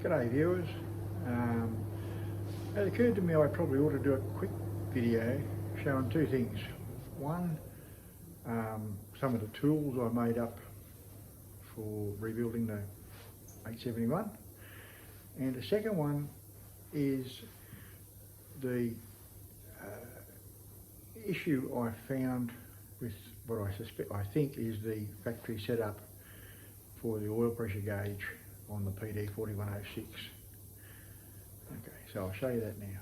G'day viewers. It occurred to me I probably ought to do a quick video showing two things. One, some of the tools I made up for rebuilding the 871, and the second one is the issue I found with what I think is the factory setup for the oil pressure gauge on the PD4106. Okay, so I'll show you that now.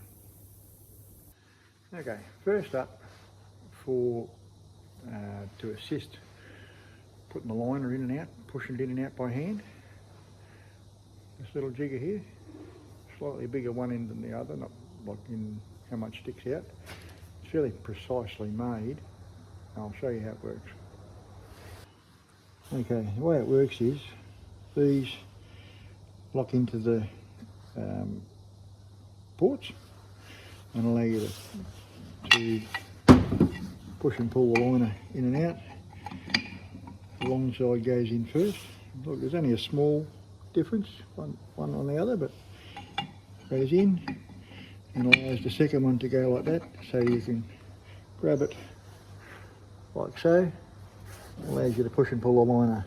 Okay, first up, to assist putting the liner in and out, pushing it in and out by hand, this little jigger here, slightly bigger one end than the other, not like in how much sticks out. It's fairly precisely made. I'll show you how it works. Okay, the way it works is these lock into the ports and allow you to push and pull the liner in and out. The long side goes in first. Look, there's only a small difference, one on the other, but goes in and allows the second one to go like that, so you can grab it like so. Allows you to push and pull the liner,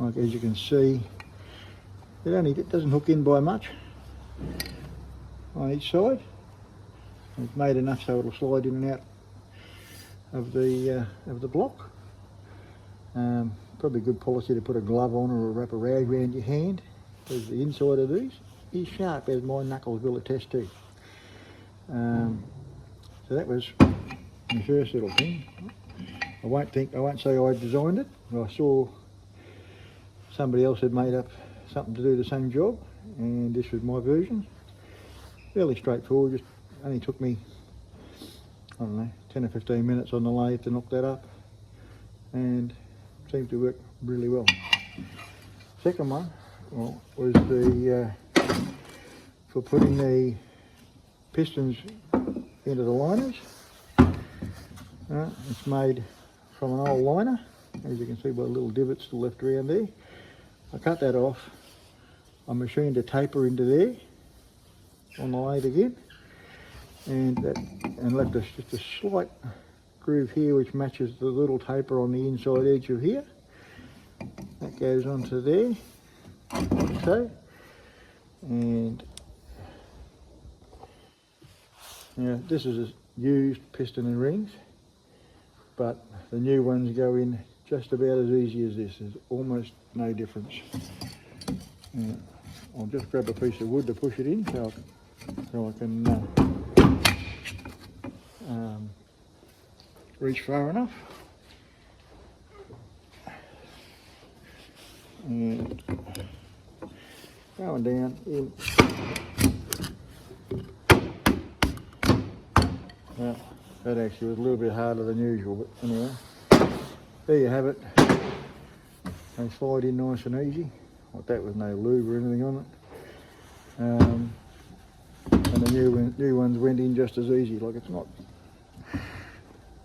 like as you can see. It doesn't hook in by much on each side. It's made enough so it'll slide in and out of the block. Probably good policy to put a glove on or wrap a rag around your hand, because the inside of these is sharp, as my knuckles will attest to. So that was the first little thing. I won't say I designed it. I saw somebody else had made up something to do the same job, and this was my version. Fairly straightforward, just only took me, I don't know, 10 or 15 minutes on the lathe to knock that up, and seemed to work really well. Second one, well, was for putting the pistons into the liners. It's made from an old liner, as you can see by the little divots still left around there. I cut that off, I machined a taper into there on the lathe again, and left just a slight groove here which matches the little taper on the inside edge of here. That goes onto there, like so. And now this is a used piston and rings, but the new ones go in just about as easy as this. There's almost no difference. I'll just grab a piece of wood to push it in so I can reach far enough. And going down in. Well, that actually was a little bit harder than usual, but anyway, there you have it. They slide in nice and easy, like that, with no lube or anything on it. And the new ones went in just as easy. Like, it's not,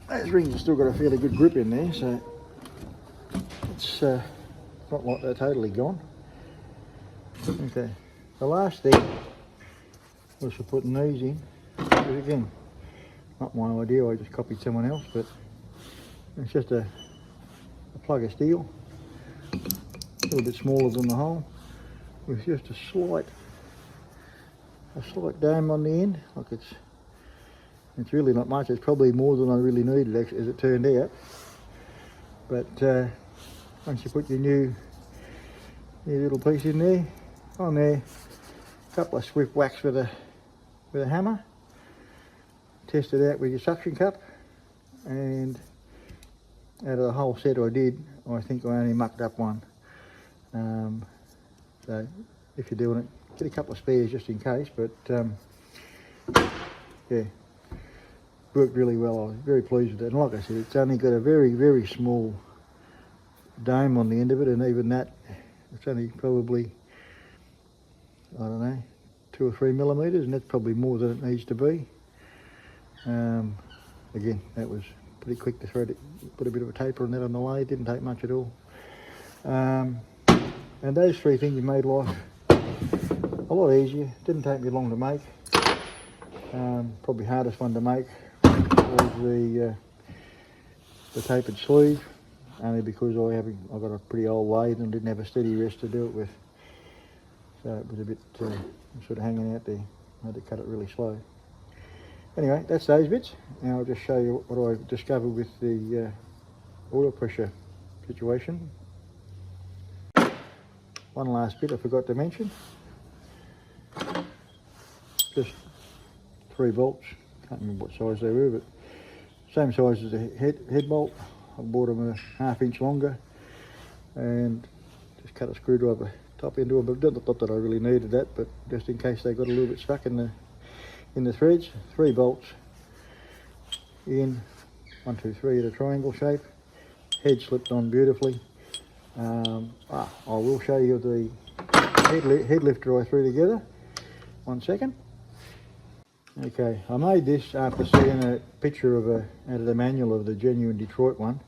those rings have still got a fairly good grip in there, so it's not like they're totally gone. Okay, the last thing was for putting these in, because again, not my idea, I just copied someone else, but it's just a plug of steel, a little bit smaller than the hole, with just a slight dome on the end. Like, it's really not much. It's probably more than I really needed, actually, as it turned out. But once you put your new little piece in there, on there, a couple of swift whacks with a hammer, test it out with your suction cup, and out of the whole set I did, I think I only mucked up one. So if you're doing it, get a couple of spares just in case, but yeah, worked really well. I was very pleased with it. And like I said, it's only got a very, very small dome on the end of it, and even that, it's only probably, I don't know, 2 or 3 millimetres, and that's probably more than it needs to be. Again, that was pretty quick to thread it. Put a bit of a taper on that on the lathe, didn't take much at all. And those three things made life a lot easier. Didn't take me long to make. Probably hardest one to make was the tapered sleeve, only because I got a pretty old lathe and didn't have a steady rest to do it with. So it was a bit sort of hanging out there. I had to cut it really slow. Anyway, that's those bits. Now I'll just show you what I discovered with the oil pressure situation. One last bit I forgot to mention. Just 3 bolts. Can't remember what size they were, but same size as the head bolt. I bought them a ½ inch longer and just cut a screwdriver top into them. But not that I really needed that, but just in case they got a little bit stuck in the threads. 3 bolts in, 1, 2, 3 at a triangle shape. Head slipped on beautifully. I will show you the head lifter I threw together. 1 second. Okay, I made this after seeing a picture of out of the manual of the genuine Detroit one,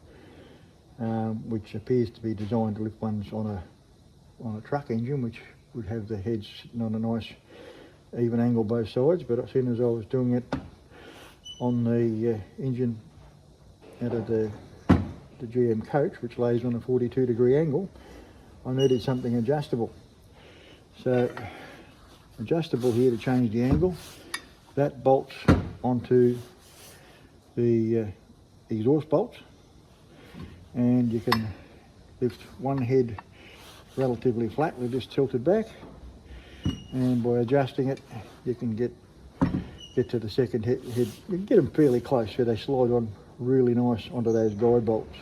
which appears to be designed to lift ones on a truck engine, which would have the heads sitting on a nice even angle both sides. But as soon as I was doing it on the engine out of the GM coach, which lays on a 42-degree angle, I needed something adjustable. So adjustable here to change the angle. That bolts onto the exhaust bolts, and you can lift one head relatively flat with this tilted back, and by adjusting it you can get to the second head. You can get them fairly close so they slide on really nice onto those guide bolts.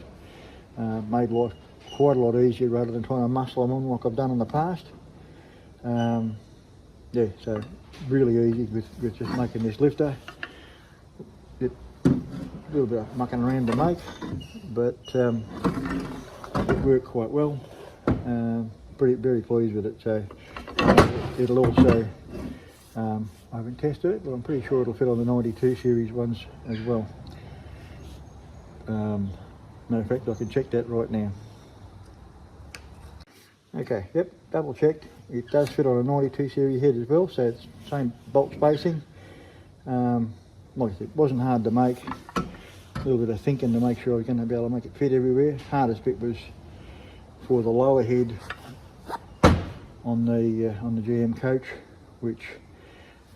Made life quite a lot easier rather than trying to muscle them on like I've done in the past. Yeah, so really easy with just making this lifter. A little bit of mucking around to make, but it worked quite well. Very pleased with it. So it'll also, I haven't tested it, but I'm pretty sure it'll fit on the 92 series ones as well. Matter of fact, I can check that right now. Okay, yep, double checked. It does fit on a 92 series head as well, so it's same bolt spacing. Like I said, it wasn't hard to make. A little bit of thinking to make sure I was going to be able to make it fit everywhere. Hardest bit was for the lower head on the GM coach, which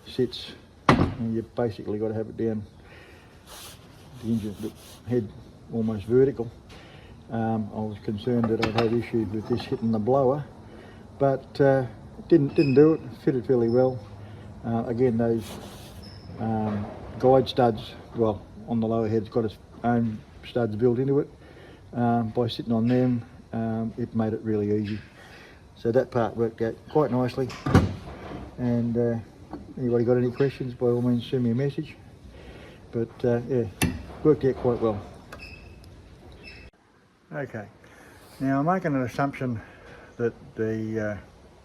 sits, and you've basically got to have it down the engine head almost vertical. I was concerned that I'd have issues with this hitting the blower, but didn't do it. Fitted fairly well. Again, those guide studs, well, on the lower head's got its own studs built into it. By sitting on them, it made it really easy. So that part worked out quite nicely. And anybody got any questions, by all means send me a message. But yeah, worked out quite well. Okay, now I'm making an assumption that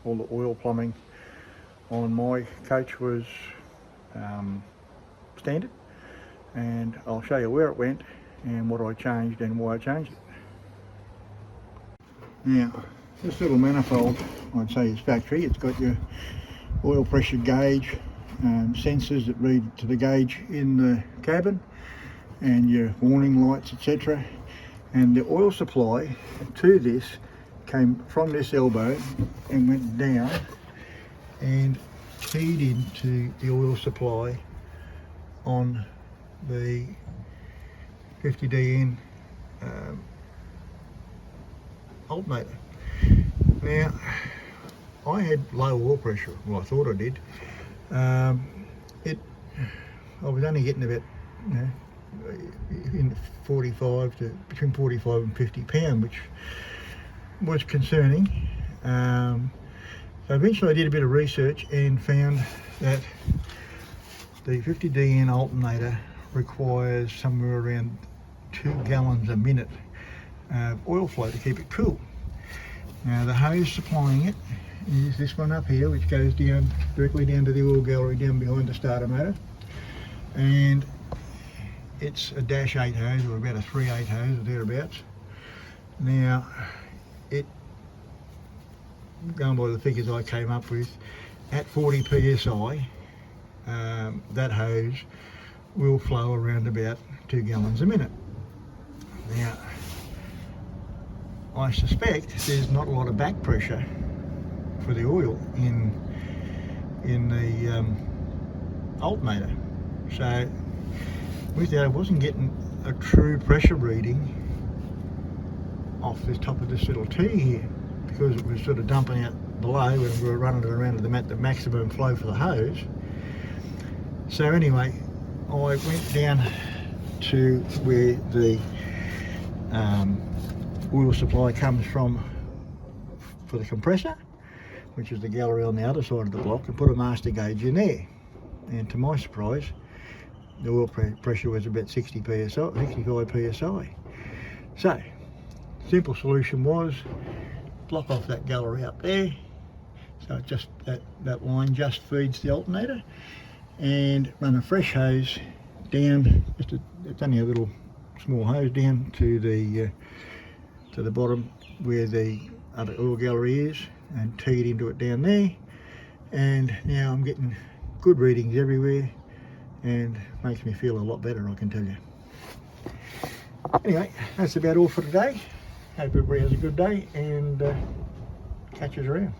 all the oil plumbing on my coach was standard, and I'll show you where it went and what I changed and why I changed it. Now, this little manifold, I'd say is factory. It's got your oil pressure gauge, sensors that read to the gauge in the cabin, and your warning lights, etc. And the oil supply to this came from this elbow and went down and keyed into the oil supply on the 50DN alternator. Now, I had low oil pressure. Well, I thought I did. I was only getting about, in 45 to between 45 and 50 pound, which was concerning. So eventually I did a bit of research and found that the 50DN alternator requires somewhere around 2 gallons a minute of oil flow to keep it cool. Now the hose supplying it is this one up here, which goes down directly down to the oil gallery down behind the starter motor, and it's a -8 hose, or about a 3/8 hose or thereabouts. Now, it, going by the figures I came up with, at 40 psi, that hose will flow around about 2 gallons a minute. Now, I suspect there's not a lot of back pressure for the oil in the alternator. So with that, I wasn't getting a true pressure reading off the top of this little T here, because it was sort of dumping out below when we were running it around to the maximum flow for the hose. So anyway, I went down to where the oil supply comes from for the compressor, which is the gallery on the other side of the block, and put a master gauge in there. And to my surprise, the oil pressure was about 60 psi, 65 psi. So, simple solution was block off that gallery up there, so it just that line just feeds the alternator, and run a fresh hose down. It's only a little small hose down to the bottom where the other oil gallery is, and tee it into it down there. And now I'm getting good readings everywhere, and makes me feel a lot better, I can tell you. Anyway, that's about all for today. Hope everybody has a good day, and catch us around.